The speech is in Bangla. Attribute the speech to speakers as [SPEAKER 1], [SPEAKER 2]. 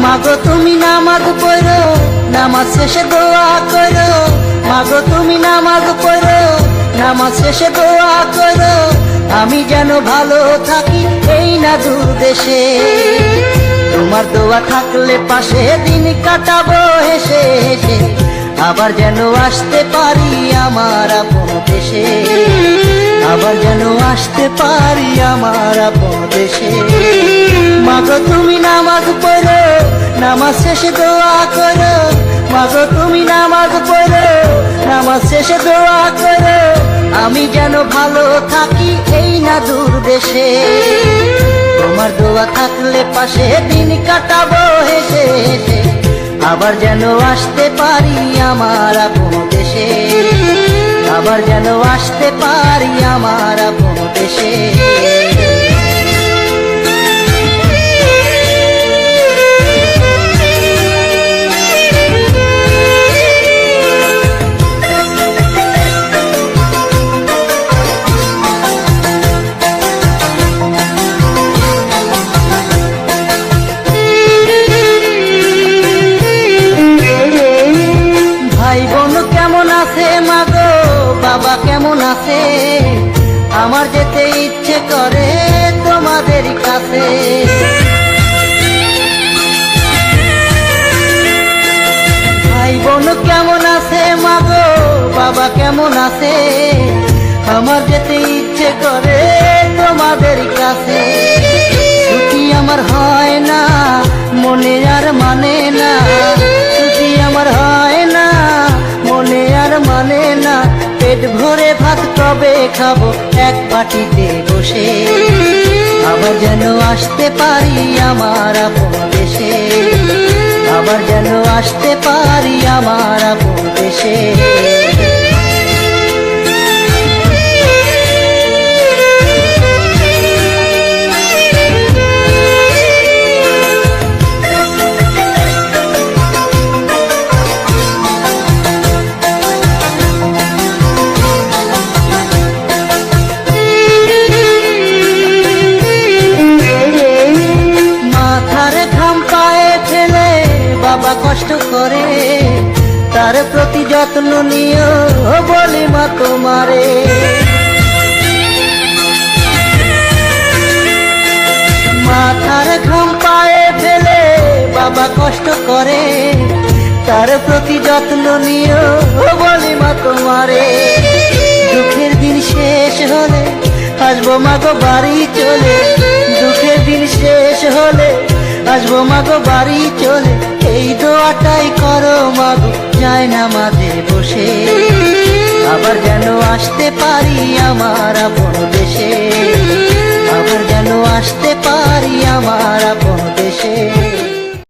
[SPEAKER 1] মাগো তুমি নামাজ পড়ো, নামাজ শেষে দোয়া করো। মাগো তুমি নামাজ পড়ো, নামাজ শেষে দোয়া করো। আমি যেন ভালো থাকি এই না দূর দেশে। তোমার দোয়া থাকলে পাশে দিন কাটাবো হেসে হেসে। আবার যেন আসতে পারি আমার আপন দেশে। আবার যেন আসতে পারি আমার আপন দেশে। মাগো তুমি নামাজ পড়ো, নামাজ শেষে দোয়া করো। মাগো তুমি নামাজ পড়ো, নামাজ শেষে দোয়া করো। আমি যেন ভালো থাকি এই না দূর দেশে। তোমার দোয়া থাকলে পাশে দিন কাটাবো হেসে হেসে। আবার যেন আসতে পারি আমার আপন দেশে। আবার যেন আসতে পারি আমার আপন দেশে। ভাই বোন কেমন আছে মাগো, বাবা কেমন আছে? আমার যেতে ইচ্ছে করে তোমাদের কাছে। ভাই বোন কেমন আছে মাগো, বাবা কেমন আছে? আমার যেতে ইচ্ছে করে তোমাদের কাছে। ছুটি আমার হয় না, মনে আর মানে না। ছুটি আমার হয় না, মনে আর মানে না। পেট ভরে ভাত কবে খাবো এক পাটিতে বসে। আবার যেন আসতে পারি আমার আপন দেশে। আবার যেন আসতে পারি আমার আপন দেশে। বাবা কষ্ট করে, তার প্রতি যত্ন নিও বলি মা তোমারে। মাথার ঘাম পায়ে ফেলে বাবা কষ্ট করে, তার প্রতি যত্ন নিও বলি মা তোমারে। দুঃখের দিন শেষ হলে আসবো মাগো বাড়ি চলে। দুঃখের দিন শেষ হলে আসবো মাগো বাড়ি চলে। এই দোয়াটাই করো মাগো যায় না মাঝে বসে। আবার যেন আসতে পারি আমার আপন দেশে।